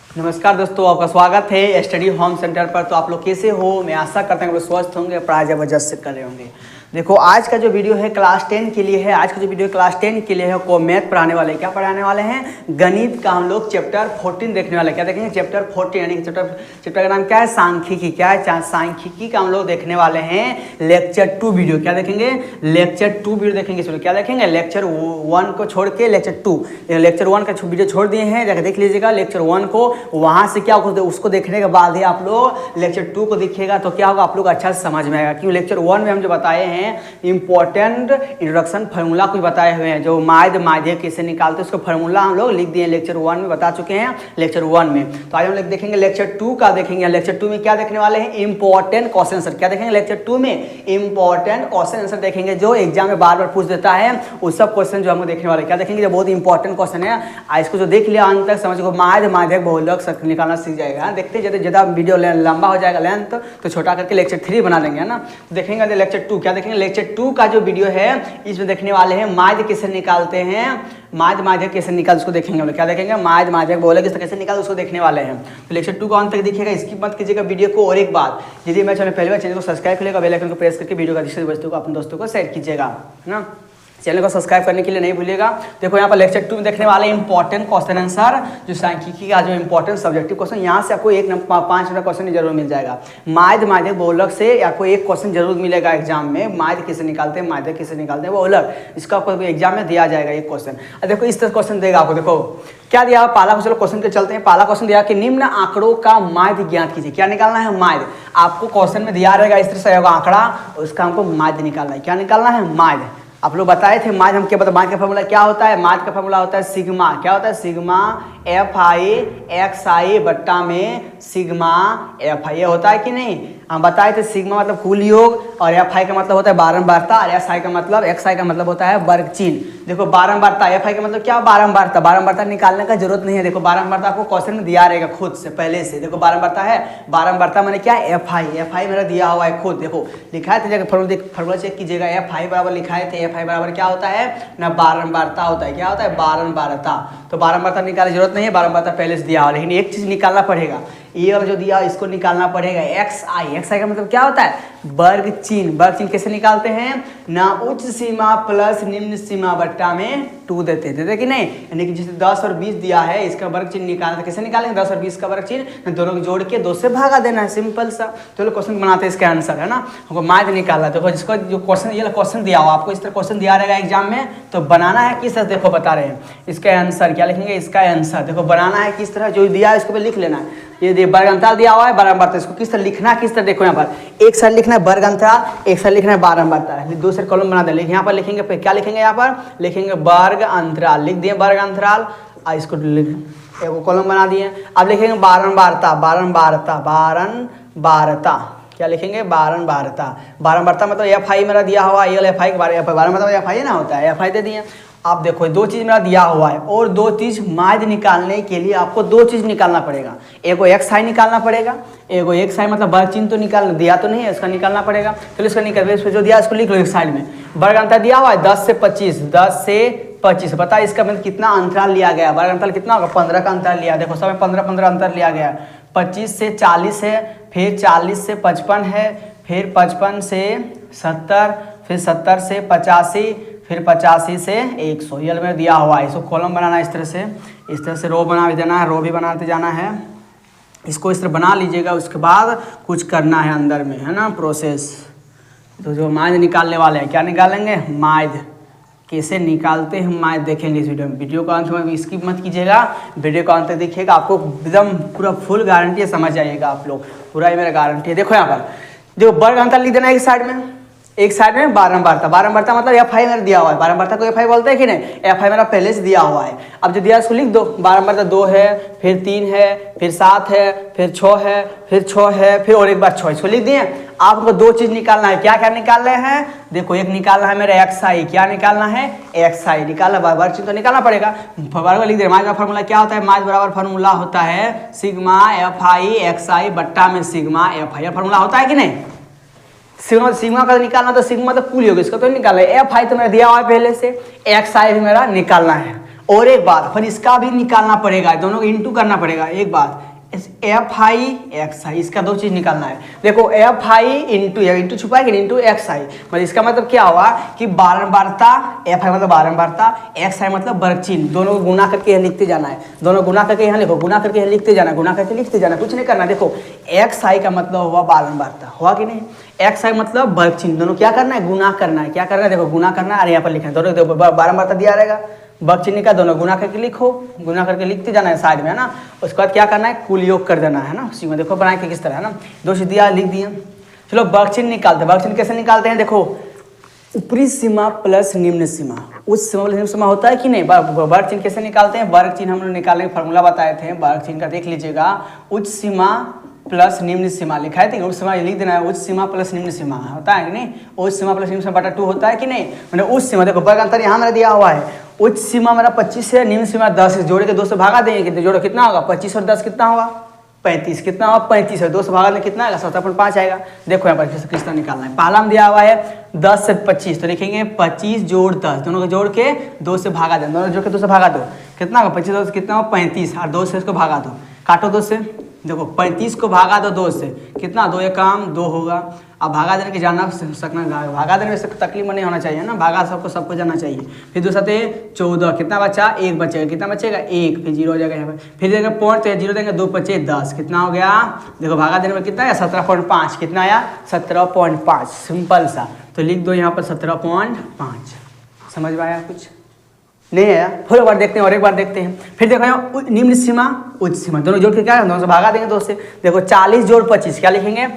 नमस्कार दोस्तों, आपका स्वागत है स्टडी होम सेंटर पर। तो आप लोग कैसे हो? मैं आशा करता हूँ कि लोग स्वस्थ होंगे, पढ़ाई जबरदस्त से कर रहे होंगे। देखो, आज का जो वीडियो है क्लास 10 के लिए है। आज का जो वीडियो क्लास 10 के लिए है को मैथ पढ़ाने वाले। क्या पढ़ाने वाले हैं? गणित का हम लोग चैप्टर 14 देखने वाले। क्या देखेंगे? चैप्टर 14 यानी कि चैप्टर का नाम क्या है? सांख्यिकी। क्या है? सांख्यिकी का हम लोग देखने वाले हैं लेक्चर 2 वीडियो। क्या देखेंगे? लेक्चर 2 वीडियो देखेंगे। इसमें क्या देखेंगे? लेक्चर 1 को छोड़ के लेक्चर 2, लेक्चर 1 का वीडियो छोड़ दिए हैं, जाकर देख लीजिएगा लेक्चर 1 को। वहाँ से क्या उसको देखने के बाद ही आप लोग लेक्चर 2 को देखिएगा तो क्या होगा, आप लोग अच्छा से समझ में आएगा। क्योंकि लेक्चर 1 में हम जो बताए हैं इंपॉर्टेंट इंट्रोडक्शन फार्मूला कुछ बताए हुए हैं, जो माध्य कैसे निकालते हैं उसका फार्मूला हम लोग लिख दिए। लेक्चर 1 में बता चुके हैं लेक्चर 1 में। तो आज हम लोग देखेंगे लेक्चर 2 का देखेंगे। लेक्चर 2 में क्या देखने वाले हैं? Important question answer. क्या देखेंगे लेक्चर 2 में? इंपॉर्टेंट क्वेश्चन आंसर देखेंगे, जो एग्जाम में बार बार पूछ देता है। उस सब क्वेश्चन जो हम देखने वाले क्या देखेंगे, जो बहुत इंपॉर्टेंट क्वेश्चन है। इसको जो देख लिया अंत तक समझ को माध्यक बहुलक निकालना सीख जाएगा। देखते ज़्यादा वीडियो लंबा हो जाएगा लेंथ तो छोटा करके लेक्चर 3 बना देंगे, है ना। तो देखेंगे लेक्चर 2। क्या देखेंगे? लेक्चर 2 का जो वीडियो है इसमें देखने वाले हैं माध्य कैसे निकालते हैं। माध्य कैसे निकाल उसको देखेंगे हम लोग। क्या देखेंगे? माध्यक बहुलक कैसे निकाल उसको देखने वाले हैं। तो लेक्चर 2 का अंत तक देखिएगा, स्किप मत कीजिएगा वीडियो को। और एक बात, यदि मैं चैनल पहली बार चैनल को सब्सक्राइब करिएगा, बेल आइकन को प्रेस करके वीडियो का दोस्तों को अपने दोस्तों को शेयर कीजिएगा, है ना। चैनल को सब्सक्राइब करने के लिए नहीं भूलिएगा। देखो यहाँ पर लेक्चर 2 में देखने वाले इंपॉर्टेंट क्वेश्चन आंसर, जो सांख्यिकी का जो इंपॉर्टेंट सब्जेक्टिव क्वेश्चन, यहाँ से आपको 5 नंबर क्वेश्चन जरूर मिल जाएगा। माध्यक बहुलक से आपको एक क्वेश्चन जरूर मिलेगा एग्जाम में। माध्य कैसे निकालते हैं, माध्य कैसे निकालते हैं बहुलक, इसका आपको एग्जाम में दिया जाएगा एक क्वेश्चन। देखो इस तरह क्वेश्चन देगा आपको। देखो क्या दिया? पहला क्वेश्चन के चलते हैं। पहला क्वेश्चन दिया कि निम्न आंकड़ों का माध्य ज्ञात कीजिए। क्या निकालना है? माध्य। आपको क्वेश्चन में दिया रहेगा इस तरह से होगा आंकड़ा, उसका हमको माध्य निकालना है। क्या निकालना है? माध्य। आप लोग बताए थे माध्य हम क्या बता, माध्य का फॉर्मूला क्या होता है? माध्य का फॉर्मूला होता है सिग्मा। क्या होता है? सिग्मा FI XI बट्टा में सिग्मा FI। ये होता है कि नहीं? हम बताए थे सिग्मा मतलब कुल योग, और FI का मतलब होता है बारंबारता, और XI का मतलब होता है वर्ग चिन्ह। देखो बारंबारता, FI का मतलब क्या? बारंबारता। बारंबारता निकालने का जरूरत नहीं है। देखो बारंबारता आपको क्वेश्चन में दिया रहेगा खुद से पहले से। देखो बारंबारता है, बारंबारता मैंने क्या? FI मेरा दिया हुआ है खुद। देखो लिखा है, फॉर्मूला चेक कीजिएगा। FI बराबर लिखाए थे। FI बराबर क्या होता है ना? बारंबारता होता है। क्या होता है? बारंबारता। तो बारंबारता निकालने की जरूरत नहीं है, बारंबारता पहले से दिया हुआ। लेकिन एक चीज निकालना पड़ेगा, ये वाला जो दिया इसको निकालना पड़ेगा। XI का मतलब क्या होता है? वर्ग चिन्ह। वर्ग चिन्ह कैसे निकालते हैं ना? उच्च सीमा प्लस निम्न सीमा बट्टा में 2 देते कि नहीं। यानी कि जैसे 10 और 20 दिया है, इसका वर्ग चिन्ह निकालना। कैसे निकालेंगे? 10 और 20 का वर्ग चिन्ह दोनों को जोड़ के 2 से भागा देना है, सिंपल सा। तो लोग क्वेश्चन बनाते हैं, इसका आंसर है ना। हमको माध्य निकालना। देखो जिसको जो क्वेश्चन ये क्वेश्चन दिया हो, आपको इस तरह क्वेश्चन दिया रहेगा एग्जाम में, तो बनाना है किस तरह। देखो बता रहे हैं इसका आंसर। क्या लिखेंगे? इसका आंसर देखो बनाना है किस तरह, जो दिया है इसको लिख लेना है। ये वर्ग अंतराल दिया हुआ है, बारंबारता, इसको किस तरह लिखना है, किस तरह। देखो यहाँ पर एक साइड लिखना है वर्ग अंतराल, एक साइड लिखना है बारंबारता। दूसरे कॉलम बना दें। यहाँ पर लिखेंगे, क्या लिखेंगे? यहाँ पर लिखेंगे वर्ग अंतराल, लिख दिए वर्ग अंतराल। इसको एक कॉलम बना दिए। अब लिखेंगे बारंबारता। क्या लिखेंगे? बारंबारता मतलब FI मेरा दिया हुआ है, ये FI के बारे में बारंबारता FI ना होता है, FI दे दिए। आप देखो 2 चीज़ मेरा दिया हुआ है, और 2 चीज़ माध्य निकालने के लिए आपको 2 चीज़ निकालना पड़ेगा। एगो XI निकालना पड़ेगा, एगो XI मतलब वर्ग चिन्ह तो निकाल दिया तो नहीं है, इसका निकालना पड़ेगा। चलो इसका निकाल, इसको जो दिया इसको लिख लो एक साइड में। वर्ग अंतर दिया हुआ है 10 से 25। बता इसका मतलब कितना अंतराल लिया गया? वर्ग अंतराल कितना होगा? 15 का अंतराल लिया। देखो सब 15 अंतर लिया गया। 25 से 40 है, फिर 40 से 55 है, फिर 55 से 70, फिर 70 से 85, फिर 85 से 100। ये में दिया हुआ है। इसको कॉलम बनाना है इस तरह से रो बना देना है, रो भी बनाते जाना है। इसको इस तरह बना लीजिएगा। उसके बाद कुछ करना है अंदर में, है ना, प्रोसेस। तो जो माध्य निकालने वाले हैं, क्या निकालेंगे? माध्य कैसे निकालते हैं माध्य देखेंगे इस वीडियो में। वीडियो को अंत में स्किप मत कीजिएगा, वीडियो को अंत तक देखिएगा। आपको एकदम पूरा फुल गारंटी है, समझ जाइएगा आप लोग, पूरा ही मेरा गारंटी है। देखो यहाँ पर जो वर्ग अंतर लिख देना है एक साइड में बारंबारता मतलब FI मेरा दिया हुआ है। बारंबारता को FI बोलते हैं कि नहीं? FI मेरा पहले से दिया हुआ है। अब जो दिया इसको लिख दो। बारंबारता 2 है, फिर 3 है, फिर 7 है, फिर 6 है, फिर 6 है, फिर और एक बार 6। इसको लिख दिए। आपको 2 चीज निकालना है। क्या क्या निकाल रहे हैं? देखो एक निकालना है मेरा XI। क्या निकालना है? XI निकालना। वर्ग चिन्ह तो निकालना पड़ेगा। वर्ग लिख दे। माध्य का फॉर्मूला क्या होता है? माध्य बराबर फॉर्मूला होता है सिग्मा FI XI बट्टा में सिग्मा FI। फॉर्मूला होता है कि नहीं? सिग्मा का निकालना, तो सिग्मा तो कुल योग, इसका तो निकालना है। FI तो मेरा दिया हुआ है पहले से, XI भी मेरा निकालना है। और एक बात फिर इसका भी निकालना पड़ेगा, दोनों को इंटू करना पड़ेगा। एक बात एफ आई एक्स आई, इसका दो चीज निकालना है। देखो एफ आई इंटू छुपा है इंटू एक्स आई, मतलब इसका मतलब क्या हुआ कि बारंबारता, एफ आई मतलब बारंबारता, एक्स आई मतलब वर्ग चिन्ह, दोनों को गुना करके यहाँ लिखते जाना है। दोनों गुना करके यहाँ लिखो, गुना करके यहाँ लिखते जाना, गुना करके लिखते जाना, कुछ नहीं करना। देखो एक्स आई का मतलब हुआ बारंबारता, हुआ कि नहीं, एक्स आई मतलब वर्ग चिन्ह, दोनों क्या करना है, गुना करना है। क्या करना है, देखो गुना करना है और यहाँ पर लिखना है, दोनों देखो बारंबारता दिया रहेगा, वर्ग चिन्ह का दोनों गुना करके लिखो, गुना करके लिखते जाना है साइड में, है ना। उसके बाद क्या करना है, कुल योग कर देना है ना। उसी में देखो बना के किस तरह, है ना, दो से दिया लिख दिया। चलो वर्ग चिन्ह निकालते हैं। वर्ग चिन्ह कैसे निकालते हैं, देखो ऊपरी सीमा प्लस निम्न सीमा, उच्च सीमा प्लस निम्न सीमा होता है कि नहीं। वर्ग चिन्ह कैसे निकालते हैं, वर्ग चिन्ह हम लोग निकालने का फॉर्मूला बताए थे, वर्ग चिन्ह का देख लीजिएगा, उच्च सीमा प्लस निम्न सीमा लिखा है, उच्च सीमा लिख देना है, उच्च सीमा प्लस निम्न सीमा होता है कि नहीं, उच्च सीमा प्लस निम्न सीमा बटा 2 होता है कि नहीं। मैंने उच्च सीमा, देखो वर्ग अंतर यहाँ मेरा दिया हुआ है, उच्च सीमा मेरा 25 है, निम्न सीमा 10 है, जोड़े के 2 से भागा देंगे, कितने जोड़ो कितना होगा, 25 और 10 कितना होगा 35, कितना होगा 35 है, 2 से भागा देंगे कितना आएगा 17.5 आएगा। देखो यहाँ पर किस तरह निकालना है, पहला में दिया हुआ है 10 से 25, तो लिखेंगे 25 जोड़ 10, दोनों को जोड़ के 2 से भागा दें, दोनों जोड़ के 2 से भागा दो, कितना होगा 25 2 कितना होगा 35, और 2 से इसको भागा दो, काटो 2 से, देखो 35 को भागा दो 2 से, कितना 2 एक काम 2 होगा। अब भागा देने के जाना सकना, भागा देने में तकलीफ नहीं होना चाहिए ना, भागा सबको जाना चाहिए। फिर दूसरा 14, कितना बचा 1 बचेगा, कितना बचेगा 1, फिर 0 हो जाएगा यहाँ पर, फिर देंगे पॉइंट तो 0 देंगे 2 बचे 10, कितना हो गया, देखो भागा देने में कितना आया 17.5, कितना आया 17.5, सिंपल सा, तो लिख दो यहाँ पर 17.5। समझ में आया कुछ नहीं आया, फिर एक बार देखते हैं और एक बार देखते हैं। फिर देखो यहाँ निम्न सीमा उच्च सीमा, दोनों जोड़ के क्या है, दोनों से भागा देंगे 2 से, देखो 40 जोड़ 25, क्या लिखेंगे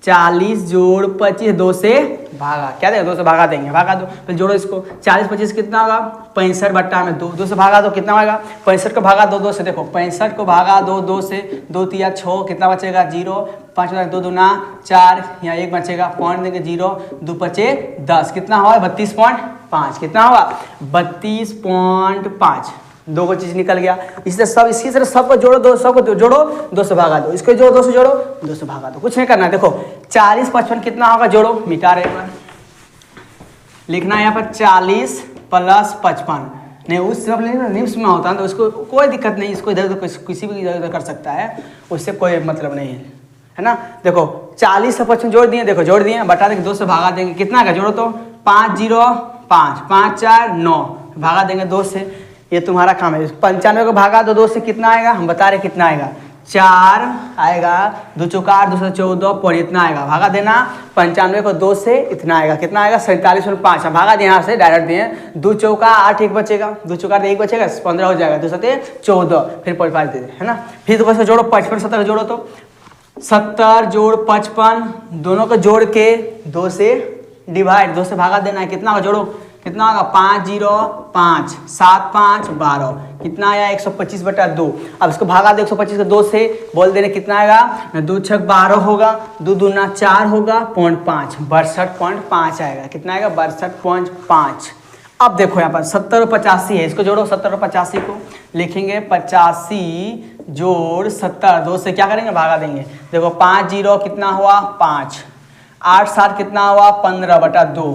40 जोड़ 25, 2 से भागा, क्या देंगे 2 से भागा देंगे, भागा दो, फिर जोड़ो इसको, 40 25 कितना होगा 65 बट्टा में 2, 2 से भागा दो कितना होगा 65 को भागा दो 2 से, देखो 65 को भागा दो 2 से, 2 3 6, कितना बचेगा 0, 5 2 2 4, यहाँ 1 बचेगा, पॉइंट देंगे 0, 2 बचे 10, कितना हुआ 32.5, कितना होगा 32.5, 2 को चीज निकल गया। इसलिए सब इसी तरह सबको जोड़ो, 2 सबको जोड़ो 2 से भागा दो, इसको जोड़ो 2 से जोड़ो 2 से भागा दो, कुछ नहीं करना है। देखो 40 55 कितना होगा, जोड़ो मिटा रहे हैं, लिखना है यहाँ पर 40 प्लस 55, नहीं उस निम्स में होता है तो उसको कोई दिक्कत नहीं, इसको इधर उधर किसी भी इधर उधर कर सकता है, उससे कोई मतलब नहीं है ना। देखो 40 से 55 जोड़ दिए, देखो जोड़ दिए, बता देंगे 2 से भागा देंगे, कितना का जोड़ो तो 5 0 5 5 4 9, भागा देंगे 2 से, ये तुम्हारा काम है। 95 को भागा दो 2 से, कितना आएगा हम बता रहे कितना आएगा 4 आएगा, 2 चौका 8 2 से 14 पर इतना आएगा, भागा देना 95 को 2 से इतना आएगा, कितना आएगा 47.5, हम भागा दिए यहाँ से डायरेक्ट दिए, 2 चौका 8 1 बचेगा, 2 चौका 1 बचेगा 15 हो जाएगा, 2 7 14, फिर 5 दे दे, है ना। फिर तो जोड़ो 55 70 जोड़ो, तो 70 जोड़ 55, दोनों को जोड़ के 2 से डिवाइड, 2 से भागा देना है, कितना का जोड़ो, कितना होगा 5 0 5 7 5 12, कितना आया 125 बटा 2। अब इसको भागा दो 125 को 2 से, बोल देने कितना आएगा 2 6 12 होगा, 2 दूना 4 होगा, 0.5 62.5 आएगा, कितना आएगा 62.5। अब देखो यहाँ पर 70 और 85 है, इसको जोड़ो 70 और 85 को, लिखेंगे 85 जोड़ 70, 2 से क्या करेंगे भागा देंगे, देखो 5 0 कितना हुआ 5, 8 7 कितना हुआ 15 बटा 2,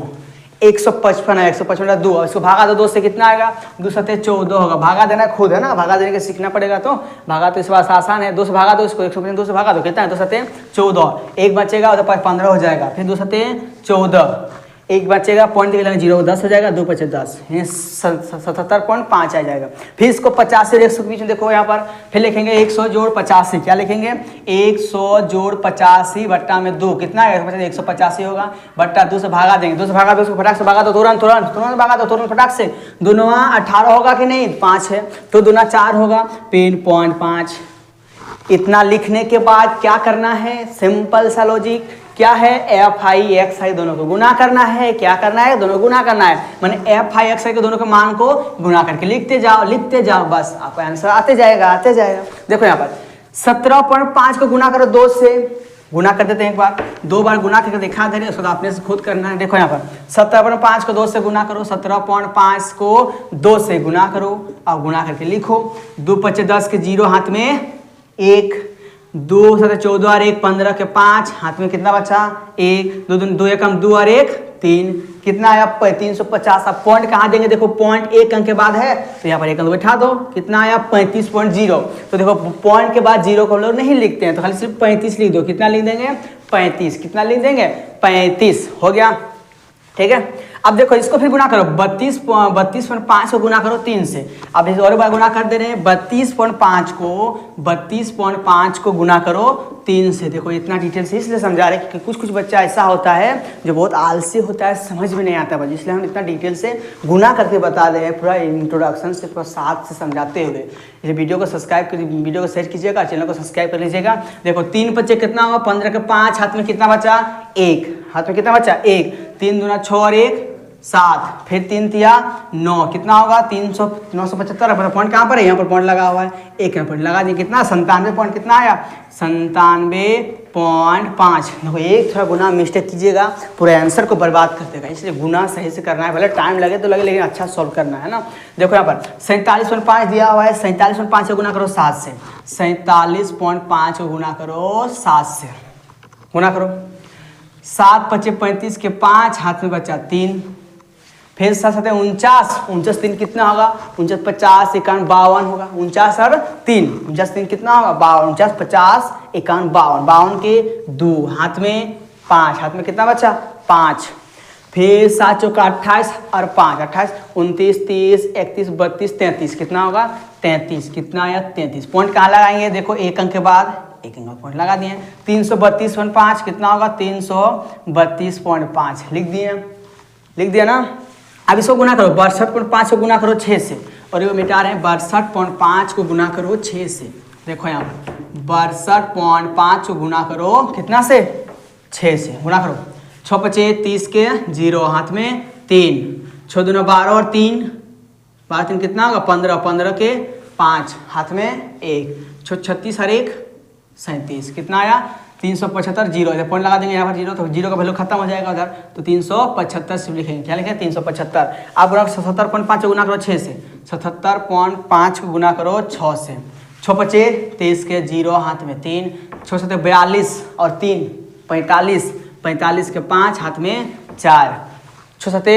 155 है, 155 2, इसको भागा दो 2 से, कितना आएगा 2 7 14 होगा, भागा देना खुद है ना, भागा देने के सीखना पड़ेगा, तो भागा तो इस बात आसान है, 2 से भागा दो इसको, 155 2 से भागा दो, कितना है 2 7 14, 1 बचेगा तो 15 हो जाएगा, फिर 2 7 14, 1 बचेगा, पॉइंट निकलेगा 0 10 हो जाएगा, 2 5 10, 77.5 आ जाएगा। फिर इसको 50 से 100 के बीच में देखो यहाँ पर, फिर लिखेंगे 100 जोड़ 85, क्या लिखेंगे 100 जोड़ 85 बट्टा में 2, कितना है 185 होगा, बट्टा 2 से भागा देंगे, 2 से भागा दो उसको फटाक से भागा दो, तुरंत भागा दो, तुरंत फटाक से, 2 9 18 होगा कि नहीं 5 है, तो 2 9 4 होगा, पिन 0.5। इतना लिखने के बाद क्या करना है, सिंपल सा लॉजिक क्या है, एफ आई एक्स आई दोनों को गुना करना है, क्या करना है दोनों गुना करना है, माने एफ आई एक्स आई के दोनों के मान को गुना करके लिखते जाओ, बस आपका आंसर आते जाएगा। देखो यहाँ पर 17.5 को गुना करो 2 से, गुना कर देते हैं एक बार, 2 बार गुना करके दिखा दे रहे, उसको आपने से खुद करना है। देखो यहाँ पर 17.5 को 2 से गुना करो, 17.5 को 2 से गुना करो, अब गुना करके लिखो, 2 5 10 के 0 हाथ में 1, 2 7 14 और 1 15 के 5 हाथ में कितना बचा 1, 2 2 1 2 और 1 3, कितना आया 350। अब पॉइंट कहाँ देंगे, देखो पॉइंट एक अंक के बाद है तो यहाँ पर एक अंक बैठा दो, कितना आया 35.0। तो देखो पॉइंट के बाद जीरो को हम लोग नहीं लिखते हैं तो खाली सिर्फ 35 लिख दो, कितना लिख देंगे 35, कितना लिख देंगे 35, हो गया, ठीक है। अब देखो इसको फिर गुना करो 32.5 को गुना करो 3 से। अब इस और बार गुना कर दे रहे हैं 32.5 को गुना करो 3 से। देखो इतना डिटेल से इसलिए समझा रहे हैं कि कुछ बच्चा ऐसा होता है जो बहुत आलसी होता है, समझ में नहीं आता बस, इसलिए हम इतना डिटेल से गुना करके बता रहे हैं, पूरा इंट्रोडक्शन से पूरा साथ से समझाते हुए। इस वीडियो को सब्सक्राइब कर, वीडियो को शेयर कीजिएगा, चैनल को सब्सक्राइब कर लीजिएगा। देखो 3 बच्चे कितना होगा 15 के 5, हाथ में कितना बचा 1, हाथ में कितना बचा 1, 3 दूना 6 और 1 7, फिर 3 तिया 9, कितना होगा 975। पॉइंट कहाँ पर है, यहाँ पर पॉइंट लगा हुआ है, एक यहाँ पर लगा दिए, कितना 97 पॉइंट कितना आया 97.5। देखो एक थोड़ा गुना मिस्टेक कीजिएगा पूरे आंसर को बर्बाद कर देगा, इसलिए गुना सही से करना है, भले टाइम लगे तो लगे लेकिन अच्छा सॉल्व करना है ना। देखो यहाँ पर 47.5 दिया हुआ है, 47.5 को गुना करो 7 से, 47.5 को गुना करो 7 से, गुना करो 7 पचे 35 के 5, हाथ में बचा 3, फिर 7 7 49, 3 कितना होगा 49 50 51 52 होगा, 49 और 3, 3 कितना होगा 52, 50 51 52 के 2, हाथ में 5, हाथ में कितना बचा 5, फिर 7 चौका 28 और 5 28 29 30 31 32 33, कितना होगा 33, कितना आया 33। पॉइंट कहाँ लगाएंगे, देखो एक अंक के बाद एक अंक पॉइंट लगा दिए। 332.5 कितना होगा 332.5, लिख दिया ना। अब इसको गुना करो 62.5 को गुना करो 6 से, और ये मिटा रहे हैं 62.5 को गुना करो 6 से। देखो यहाँ पर 62.5 को गुना करो कितना से 6 से, गुना करो 6 पचे 30 के 0, हाथ में 3, 6 दूना 12 और 3 12 3 कितना होगा 15, 15 के 5, हाथ में 1, 36 और 1 37, कितना आया 375, जीरो इधर पॉइंट लगा देंगे यहाँ पर जीरो, तो जीरो का वैल्यू खत्म हो जाएगा उधर, तो 375 सिर्फ लिखेंगे, क्या लिखेंगे 375। अब 77.5 को गुना करो 6 से, 77.5 को गुना करो 6 से, 6 पचे 23 के 0, हाथ में 3, 6 7 42 और 3 45, 45 के 5, हाथ में 4, 6 7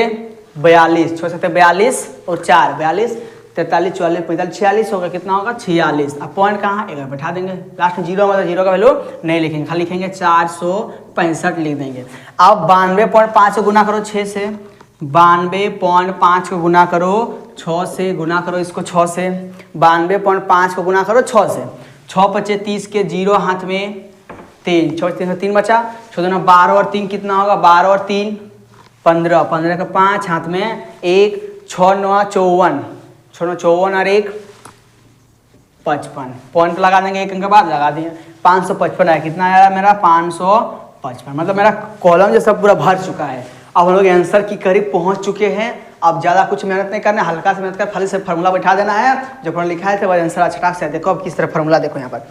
42, 6 7 42 और 4 42 43 44 45 46 होगा, कितना होगा 46। अब पॉइंट कहाँ एक बैठा देंगे, लास्ट में जीरो मतलब जीरो का वैल्यू नहीं लिखेंगे, खाली लिखेंगे 465 लिख देंगे। अब 92.5 को गुना करो 6 से, 92.5 को गुना करो 6 से, गुना करो इसको 6 से, 92.5 को गुना करो 6 से, 6 पचे 30 के 0, हाथ में 3, 3 बचा, 6 12 और 3 कितना होगा 12 और 3 15, 15 का 5, हाथ में 1, 6 9 54, 54 और 1 55, पॉइंट लगा देंगे एक अंक के बाद लगा दिए 555 है, कितना आया मेरा 555, मतलब मेरा कॉलम जो सब पूरा भर चुका है। अब हम लोग आंसर की करीब पहुंच चुके हैं, अब ज़्यादा कुछ मेहनत नहीं करना है, हल्का से मेहनत कर, खाली से फार्मूला बैठा देना है, जो पढ़ लिखा है तो वह आंसर अच्छा से। देखो अब किस तरह फार्मूला देखो यहाँ पर।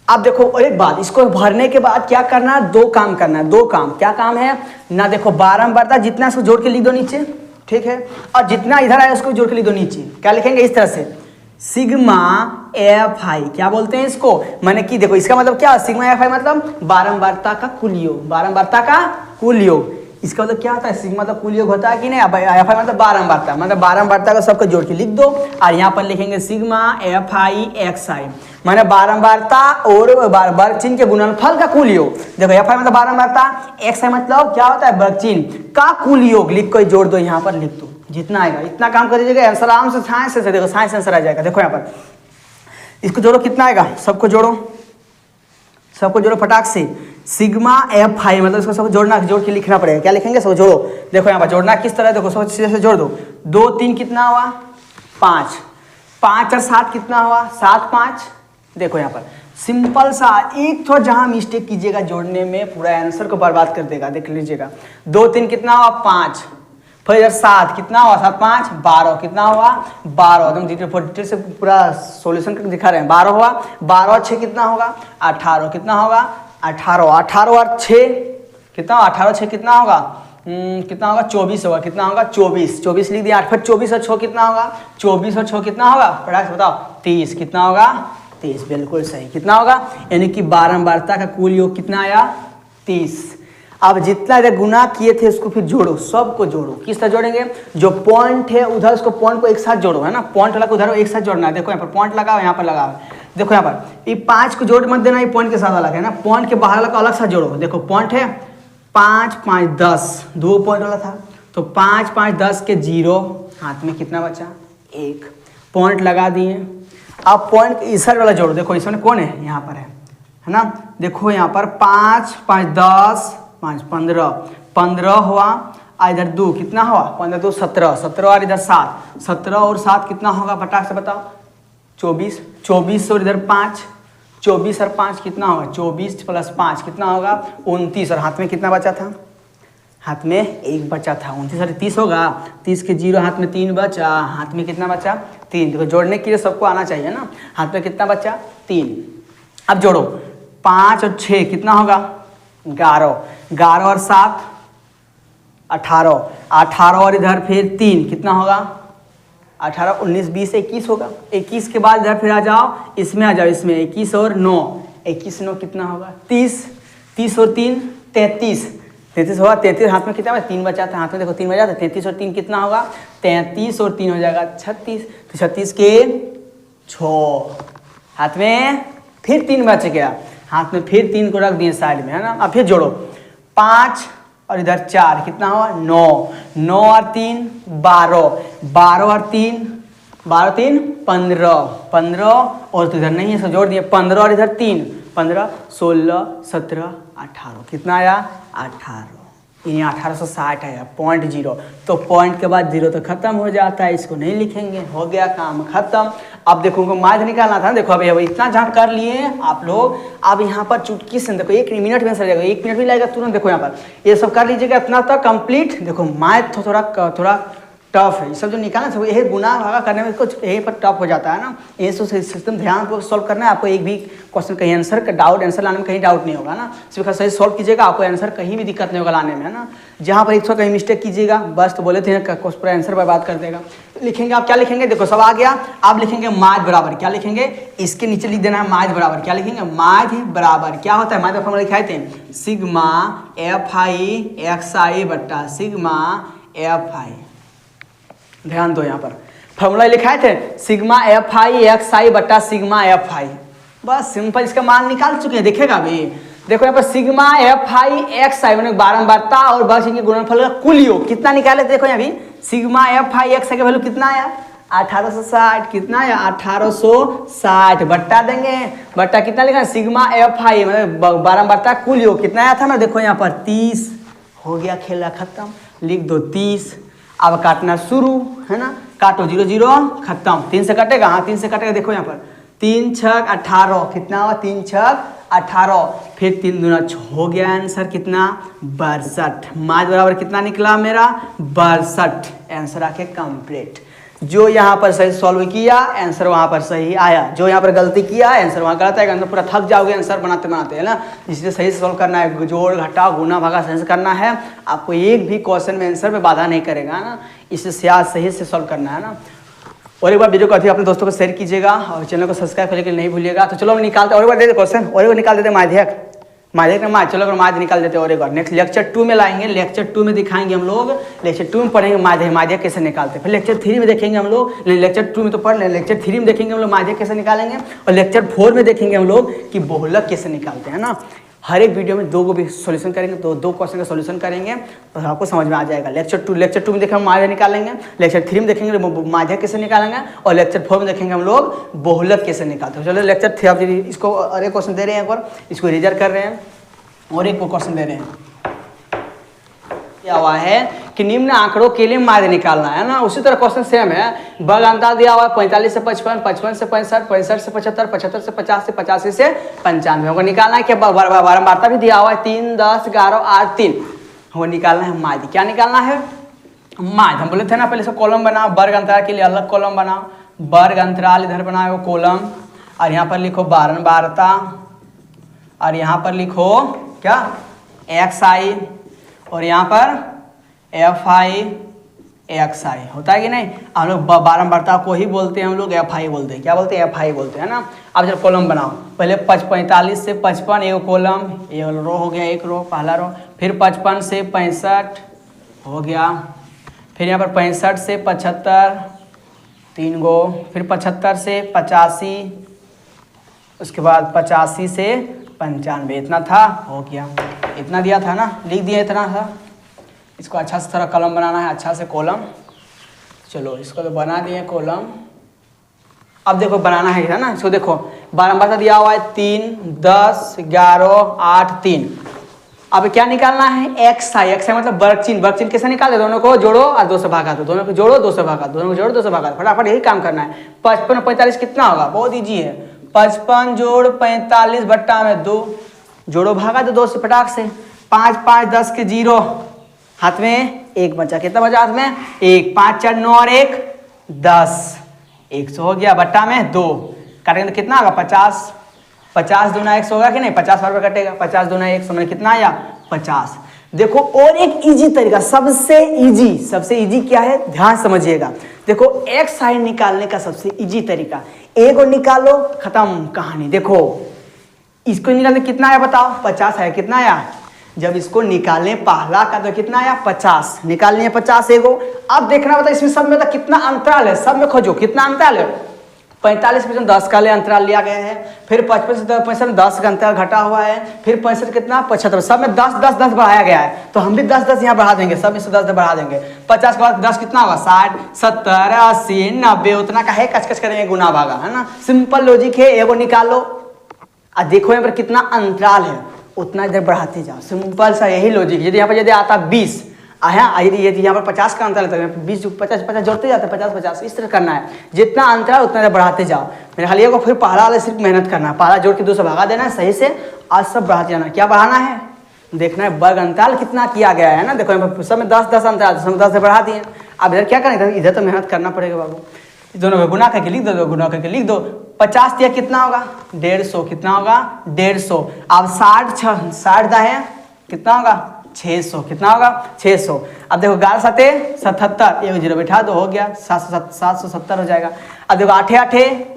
अब देखो और एक बात, इसको भरने के बाद क्या करना है, 2 काम करना है, 2 काम, क्या काम है ना, देखो बारंबारता जितना इसको जोड़ के लिख दो नीचे, ठीक है, और जितना इधर आया उसको जोड़ के लिख दो नीचे। क्या लिखेंगे इस तरह से, सिग्मा एफ आई, क्या बोलते हैं इसको, मैंने कि देखो इसका मतलब क्या, सिग्मा एफ आई मतलब बारंबारता का कुल योग, बारंबारता का कुल योग। इसका मतलब क्या होता है, सिग्मा मतलब कुल योग होता है कि नहीं, एफ आई मतलब बारंबारता, मतलब बारंबारता का सबको जोड़ के लिख दो, और यहाँ पर लिखेंगे सिग्मा एफ आई एक्स आई, माने बारंबारता और वर्ग चिन्ह के गुणनफल का कुल योग। देखो एफ आई मतलब बारंबारता, एक्स आई मतलब क्या होता है वर्ग चिन्ह का कुल योग, लिख कर जोड़ दो, यहाँ पर लिख दो, जितना आएगा इतना काम कर दीजिएगा, आंसर आराम से साइंस से, देखो साइंस आंसर आ जाएगा। देखो यहाँ पर इसको जोड़ो, कितना आएगा, सबको जोड़ो फटाक से, सिग्मा एफ आई मतलब इसको सब जोड़ना, जोड़ के लिखना पड़ेगा, क्या लिखेंगे सब जोड़ो। देखो यहाँ पर जोड़ना किस तरह, देखो सब सीधे से जोड़ दो, 2 3 कितना हुआ 5, 5 और 7 कितना हुआ 7 5। देखो यहाँ पर सिंपल सा एक तो जहां मिस्टेक कीजिएगा जोड़ने में पूरा आंसर को बर्बाद कर देगा, देख लीजिएगा। 2 3 कितना हुआ 5, फिर इधर 7 कितना हुआ 7 5 12, कितना हुआ 12, एकदम डिटेल से पूरा सॉल्यूशन करके दिखा रहे हैं। 12 हुआ, 12 और 6 कितना होगा 18, कितना होगा 18, 18 और 6 कितना, 18 6 कितना होगा कितना होगा 24 होगा, कितना होगा 24 लिख दिया। 8 फिर 24 और 6 कितना होगा 24 और 6 कितना होगा फटाक से बताओ 30, कितना होगा 30, बिल्कुल सही, कितना होगा, यानी कि बारंबारता का कुल योग कितना आया 30। अब जितना इधर गुना किए थे उसको फिर जोड़ो, सबको जोड़ो। किस तरह जोड़ेंगे, जो पॉइंट है उधर उसको पॉइंट को एक साथ जोड़ो, है ना, पॉइंट वाला को उधर एक साथ जोड़ना है। देखो यहाँ पर पॉइंट लगाओ, यहाँ पर लगाओ, देखो यहाँ पर ये 5 को जोड़ मत देना, ये पॉइंट के साथ अलग है ना, पॉइंट के बाहर वाला को अलग साथ जोड़ो। देखो पॉइंट है 5 5 10, 2 पॉइंट वाला था, तो 5 5 10 के 0, हाथ में कितना बचा 1, पॉइंट लगा दिए। अब पॉइंट इधर वाला जोड़ो, देखो इसमें कौन है, यहाँ पर है ना, देखो यहाँ पर 5 5 10 5 15, 15 हुआ, इधर 2 कितना हुआ, 15 2 17, 17 और इधर 7, 17 और 7 कितना होगा, फटाक से बताओ 24, 24 और इधर 5, 24 और 5 कितना होगा, 24 प्लस 5 कितना होगा 29, और हाथ में कितना बचा था, हाथ में 1 बचा था, 29 और 30 होगा, 30 के 0, हाथ में 3 बचा, हाथ में कितना बचा 3। देखो जोड़ने के लिए सबको आना चाहिए ना, हाथ में कितना बचा 3। अब जोड़ो 5 और 6 कितना होगा 11, 11 और 7 18, 18 और इधर फिर 3 कितना होगा 18, 19 20 21 होगा। 21 के बाद इधर फिर आ जाओ, इसमें आ जाओ, इसमें 21 और 9, 21 9 कितना होगा 30, 30 और 3 33, 33 होगा, 33 हाथ में कितना 3 बचा था, हाथ में देखो 3 बचा था, 33 और 3 कितना होगा 33 और 3 हो जाएगा 36, तो 36 के 6, हाथ में फिर 3 बच गया, हाथ में फिर 3 को रख दिए साइड में, है ना। अब फिर जोड़ो 5 और इधर 4 कितना हुआ 9, 9 और 3 12, 12 और 3 12 3 15, 15 और तो इधर नहीं है, सो जोड़ दिए 15 और इधर 3 15 16 17 18, कितना आया 18, ये 1860 आया, पॉइंट 0, तो पॉइंट के बाद 0 तो खत्म हो जाता है, इसको नहीं लिखेंगे, हो गया काम खत्म। अब देखो उनको मार्क्स निकालना था, देखो अभी इतना जहाँ कर लिए आप लोग, अब यहाँ पर चुटकी से देखो 1 मिनट में आंसर जाएगा, 1 मिनट भी लगेगा तुरंत। देखो यहाँ पर ये सब कर लीजिएगा, इतना तक कंप्लीट। देखो मैथ थोड़ा टफ है, ये सब जो निकालना सब यही गुना भागा करने में कुछ यही पर टफ हो जाता है ना, ये सब सिस्टम ध्यान को सॉल्व करना है आपको। एक भी क्वेश्चन कहीं आंसर का डाउट आंसर लाने में कहीं डाउट नहीं होगा ना, सिर्फ सही सॉल्व कीजिएगा, आपको आंसर कहीं भी दिक्कत नहीं होगा लाने में, है ना। जहाँ पर 100 कहीं मिस्टेक कीजिएगा बस, तो बोले थे पूरा आंसर बर्बाद कर देगा। लिखेंगे आप क्या लिखेंगे, देखो सब आ गया, आप लिखेंगे माध्य बराबर क्या लिखेंगे, इसके नीचे लिख देना है माध्य बराबर क्या लिखेंगे, माध्य बराबर क्या होता है, माध्य फॉर्मूला लिखाए थे सिग्मा FI XI बट्टा सिग्मा FI, ध्यान दो यहाँ पर फॉर्मूला लिखाए थे सिग्मा FI XI बट्टा सिग्मा FI, बस सिंपल इसका मान निकाल चुके हैं। देखेगा अभी, देखो यहाँ पर सिग्मा FI XI मैंने बारंबारता और बस इनके गुणनफल का कुल योग कितना निकाले, देखो यहाँ भी सिग्मा FI XI का वैल्यू कितना आया 1860, कितना आया 1860, बट्टा देंगे, बट्टा कितना लिखा सिग्मा FI मतलब बारंबारता कुल योग कितना आया था ना, देखो यहाँ पर 30, हो गया खेला खत्म, लिख दो 30। अब काटना शुरू, है ना, काटो 0 0 खत्म, 3 से कटेगा, हाँ 3 से कटेगा, देखो यहाँ पर 3 6 18, कितना हुआ 3 6 18, फिर 3 दूना 6, हो गया आंसर कितना 62, माध्य बराबर कितना निकला मेरा 62, आंसर आके कंप्लीट। जो यहाँ पर सही सॉल्व किया आंसर वहाँ पर सही आया, जो यहाँ पर गलती किया आंसर वहाँ गलत आएगा, पूरा थक जाओगे आंसर बनाते बनाते, है ना। इसलिए सही से सॉल्व करना है, जोड़ घटा गुना भागा सही से करना है, आपको एक भी क्वेश्चन में आंसर में बाधा नहीं करेगा, है ना। इसे सही से सॉल्व करना है ना। और एक बार वीडियो को अधिक अपने दोस्तों को शेयर कीजिएगा और चैनल को सब्सक्राइब करने के लिए नहीं भूलिएगा। तो चलो हम निकालते और एक बार दे दे क्वेश्चन, और एक बार निकाल देते माध्यक चलो अगर माध्य निकाल देते और एक बार। नेक्स्ट लेक्चर 2 में लाएंगे, लेक्चर 2 में दिखाएंगे हम लोग, लेक्चर 2 में पढ़ेंगे माध्य कैसे निकालते हैं, फिर लेक्चर 3 में देखेंगे हम लोग, लेक्चर 2 में तो पढ़ लें, लेक्चर 3 में देखेंगे हम लोग माध्य कैसे निकालेंगे, और लेक्चर 4 में देखेंगे हम लोग कि बहुलक कैसे निकालते हैं ना। हर एक वीडियो में 2 को भी सॉल्यूशन करेंगे, तो 2 क्वेश्चन का सॉल्यूशन करेंगे तो आपको समझ में आ जाएगा। लेक्चर 2 में देखेंगे हम माध्य निकालेंगे, लेक्चर 3 में देखेंगे माध्य कैसे निकालेंगे, और लेक्चर 4 में देखेंगे हम लोग बहुलक कैसे निकालते हैं। चलो लेक्चर 3 आप इसको और एक क्वेश्चन दे रहे हैं, एक बार इसको रिजर्व कर रहे हैं और एक को क्वेश्चन दे रहे हैं। क्या हुआ है कि निम्न आंकड़ों के लिए माध्य निकालना है ना। उसी तरह क्वेश्चन सेम है, वर्ग अंतर दिया हुआ है 45 से 55, 55 से 65, 65 से 75, 75 से 50 से 85 से 95, हमको निकालना है। क्या बारंबारता भी दिया हुआ है 3 10 11 8 3, हमको निकालना है माध्य। क्या निकालना है माध्य। हम बोले थे ना पहले सब कॉलम बनाओ, वर्ग अंतराल के लिए अलग कॉलम बनाओ, वर्ग अंतराल इधर बनाओ कॉलम, और यहाँ पर लिखो बारंबारता, और यहाँ पर लिखो क्या XI, और यहाँ पर FI एक्स आई, होता है कि नहीं। हम लोग बारंबारता को ही बोलते हैं, हम लोग एफ आई बोलते हैं। क्या बोलते हैं? एफ आई बोलते हैं ना। अब जब कॉलम बनाओ, पहले 45 से 55 एक कॉलम, ये रो हो गया, एक रो पहला रो। फिर 55 से 65 हो गया। फिर यहाँ पर 65 से 75 3 गो। फिर 75 से 85, उसके बाद 85 से 95, इतना था, हो गया। इतना दिया था ना, लिख दिया इतना था। इसको अच्छा से थोड़ा कॉलम बनाना है, अच्छा से कॉलम। चलो इसको तो बना दिए कॉलम। अब देखो बनाना है ना, इसको देखो बारंबार दिया हुआ है 3, 10, 11, 8, 3। अब क्या निकालना है? एक्स आई। एक्स आई मतलब वर्ग चिन्ह। वर्ग चिन्ह कैसे निकाले? दोनों को जोड़ो और 2 से भागा दो, दोनों को जोड़ो 2 से भागा, दोनों को जोड़ो 2 से भागा। फटाफट यही काम करना है। 55 और 45 कितना होगा? बहुत ईजी है। 55 जोड़ 45 बट्टा में 2, जोड़ो भागा दो 2 से फटाक से। 5 5 10 के 0, हाथ में 1 बचा। कितना बचा हाथ में? 1। 5 4 9 और 1 10, 100 हो गया। बट्टा में 2 काटेंगे तो कितना होगा? 50। 50 दूना 100 होगा कि नहीं? 50 बार कटेगा। 50 दूना 100 में कितना आया? 50। देखो और एक इजी तरीका, सबसे इजी क्या है? ध्यान समझिएगा। देखो एक्स आई निकालने का सबसे इजी तरीका, एक और निकालो, खत्म कहानी। देखो इसको निकालने कितना आया बताओ? 50 आया। कितना आया? जब इसको निकालने पहला का तो कितना आया? 50। निकालने 50 एगो। अब देखना बता इसमें सब में तो कितना अंतराल है, सब में खोजो कितना अंतराल है। 45 में 10 का अंतराल लिया गया है। फिर 55 से 65 में 10 का अंतराल घटा हुआ है। फिर 65 कितना? 75। सब में 10 10 10 बढ़ाया गया है, तो हम भी 10 10 यहाँ बढ़ा देंगे, सब में से 10 10 बढ़ा देंगे। 50 के बाद 10 कितना होगा? 60 70 80 90, उतना का है, कच करेंगे, गुना भागा, है ना। सिंपल लॉजिक है। एगो निकालो और देखो यहाँ पर कितना अंतराल है, उतना इधर बढ़ाते जाओ। सिंपल सा यही लॉजिक। यदि यहाँ पर यदि आता 20 यदि यहाँ पर 50 का अंतर है तो 20 50 जोड़ते जाते हैं, 50 50 इस तरह करना है। जितना अंतर है उतना बढ़ाते जाओ। मेरे खाली को फिर पहला वाले सिर्फ मेहनत करना है, पहला जोड़ के 2 से भगा देना है सही से, आज सब बढ़ाते जाना। क्या बढ़ाना है? देखना है वर्ग अंतराल कितना किया गया है ना। देखो यहाँ पर सब में 10 10 अंतराल, सब में 10 से बढ़ा दिए। अब इधर क्या करें? इधर तो मेहनत करना पड़ेगा बाबू। दोनों को गुना करके लिख दो, गुना करके लिख दो। 50 दिया कितना होगा? 150। कितना होगा? 150। अब 60 दा है कितना होगा? 600। कितना होगा? 600। अब देखो 11 7 77, एगो जीरो बैठा दो, हो गया 770 हो जाएगा। अब देखो 8 8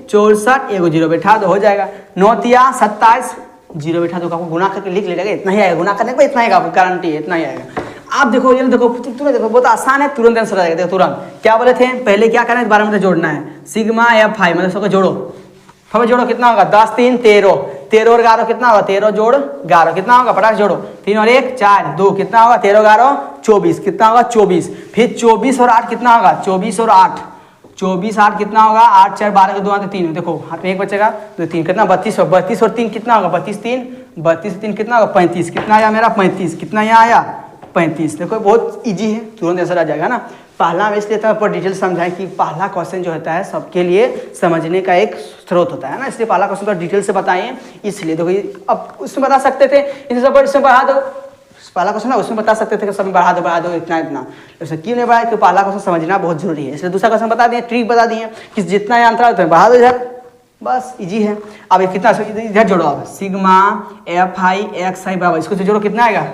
64, एगो जीरो बैठा दो, हो जाएगा। 9 3 27, जीरो बैठा दो, आपको गुना करके लिख लेगा, इतना ही आएगा। गुना करने को इतना ही आपको गारंटी है, इतना ही आएगा। आप देखो ये देखो तुरंत देखो, बहुत आसान है, तुरंत आंसर आ जाएगा। देखो तुरंत क्या बोले थे? पहले क्या करना है? 12 में जोड़ना है। सिग्मा एफ आई मतलब सबको जोड़ो, हमें जोड़ो। कितना होगा? 10 3 13, 13 और 11 कितना होगा? 13 जोड़ 11 कितना होगा? फटाक जोड़ो। 3 और 1 4 2 कितना होगा? 13 11 24 कितना होगा? 24। फिर 24 और 8 कितना होगा? 24 और 8 24 8 कितना होगा? 8 4 12 के 2 आते 3, देखो हाथ में 1 बचेगा तो 3 कितना? 32 और 3 कितना होगा? 32 3 कितना होगा? 35। कितना आया मेरा? 35। कितना यहाँ आया? 35। देखो बहुत इजी है, तुरंत आंसर आ जाएगा ना। पहला में इसलिए तो डिटेल समझाएं कि पहला क्वेश्चन जो होता है सबके लिए समझने का एक स्रोत होता है ना, इसलिए पहला क्वेश्चन तो डिटेल से बताएं। इसलिए देखो अब उसमें बता सकते थे इसमें बढ़ा दो, पहला क्वेश्चन ना उसमें बता सकते थे कि सब बढ़ा दो इतना इतना, ऐसा क्यों नहीं बढ़ाया? कि पहला क्वेश्चन समझना बहुत जरूरी है, इसलिए दूसरा क्वेश्चन बता दिए, ट्रिक बता दिए कि जितना अंतराल होता है बढ़ा दो इधर, बस इजी है। अब ये कितना इधर जोड़ो, अब सिग्मा एफ आई एक्स आई बराबर इसको जोड़ो, कितना आएगा?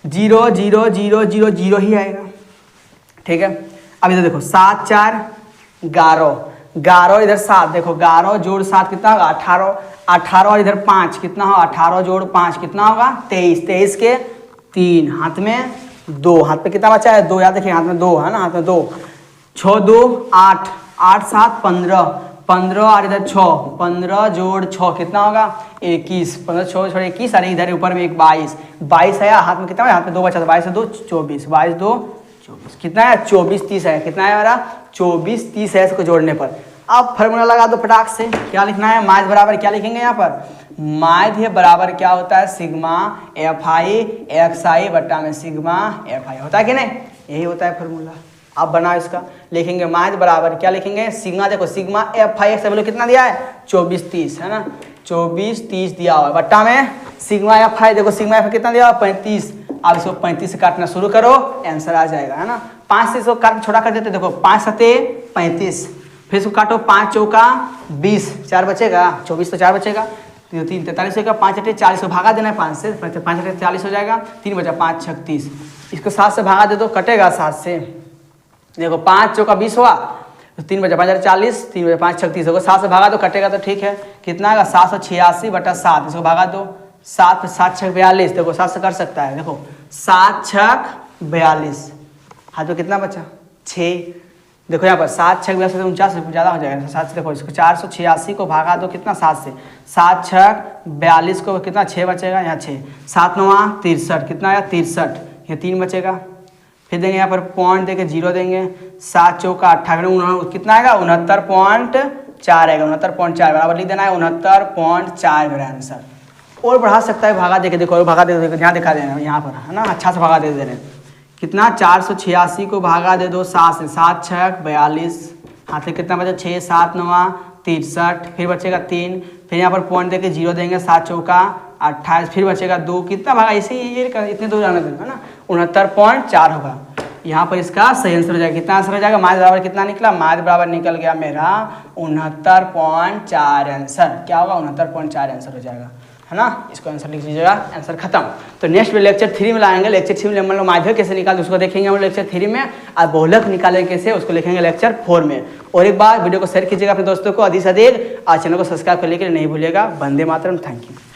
0 0 0 0 0 ही आएगा, ठीक है। अब इधर देखो 7 4 11 इधर 7, देखो 11 जोड़ 7 कितना होगा? 18 और इधर 5 कितना होगा? 18 जोड़ 5 कितना होगा? 23 के 3, हाथ में 2, हाथ में कितना बचा है? 2, याद देखिए हाथ में 2 है ना, हाथ में 2, 6 2 8 8 7 15 और इधर 6, 15 जोड़ 6 कितना होगा? 21, 15 6 छोड़ 21, अरे इधर ऊपर में एक 22 आया, हाथ में कितना है? हाथ में 2 बचा था, 22 से 2 24, 22 2 24 कितना है? 24 30 है, कितना है हमारा? 24 30 है इसको जोड़ने पर। अब फार्मूला लगा दो फटाक से, क्या लिखना है? माध्य बराबर क्या लिखेंगे यहाँ पर? माध्य बराबर क्या होता है? सिग्मा एफ आई एक्स आई बट्टा में सिग्मा एफ आई, होता है कि नहीं? यही होता है फार्मूला। अब बनाओ इसका, लिखेंगे माध्य बराबर क्या लिखेंगे? सिग्मा, देखो सिग्मा एफ आई एक्स आई कितना दिया है? 24 30 है ना, 24 30 दिया हुआ है बट्टा में सिग्मा एफ आई, देखो सिग्मा एफ कितना दिया हुआ? 35। अब इसको 35 से काटना शुरू करो, आंसर आ जाएगा, है ना। 5 से इसको काट छोड़ा कर देते, देखो 5 7 35, फिर इसको काटो 5 चौका 20, 4 बचेगा, 24 तो 4 बचेगा, 3 43 होगा, 5 8 40 को भागा देना है 5 से, 5 8 40 हो जाएगा, 3 बचा 5 36, इसको 7 से भागा दे दो, कटेगा 7 से, देखो 5 चौका 20 हुआ, तो 3 बचा 5 40, 3 बचा 5 36 होगा, 7 से भागा दो कटेगा तो ठीक है, कितना आएगा 786/7, इसको भागा दो, 7 7 6 42, देखो 7 से कर सकता है, देखो 7 6 42, हाँ तो कितना बचा 6, देखो यहाँ पर 7 6 42 49 ज़्यादा हो जाएगा, 7 से देखो इसको 486 को भागा दो कितना 7 से, 7 6 42 को कितना 6 बचेगा, यहाँ 6, 7 9 63, कितना आया 63, ये 3 बचेगा, फिर देंगे यहाँ पर पॉइंट देके 0 देंगे, 7 चौका 58, कितना आएगा 69.4 आएगा, 69.4 बराबर लिख देना है 69.4 मेरा आंसर। और बढ़ा सकता है भागा देके, देखो और भागा दे दो, यहाँ दिखा देना यहाँ पर है ना, अच्छा से भागा दे रहे हैं, कितना 486 को भागा दे दो 7 से, 7 6 42, हाथ से कितना बचा 6 7 9 63, फिर बचेगा 3, फिर यहाँ पर पॉइंट देके 0 देंगे, 7 चौका 28, फिर बचेगा 2, कितना भागा इसे ये इतने दो जाना है ना 69.4 होगा, यहाँ पर इसका सही आंसर हो जाएगा, कितना आंसर हो जाएगा, माध्य बराबर कितना निकला, माध्य बराबर निकल गया मेरा 69.4 आंसर, क्या होगा 69.4 आंसर हो जाएगा, है ना, इसको आंसर लिख लीजिएगा, आंसर खत्म। तो नेक्स्ट में लेक्चर 3 में लाएंगे, लेक्चर 3 में मतलब माध्यम कैसे निकालते उसको देखेंगे हम लेक्चर 3 में, और बहुलक निकालेंगे कैसे उसको लिखेंगे लेक्चर 4 में। और एक बार वीडियो को शेयर कीजिएगा अपने दोस्तों को अधिक से अधिक, और चैनल को सब्सक्राइब करने के लिए नहीं भूलिएगा। Vande Mataram, thank you.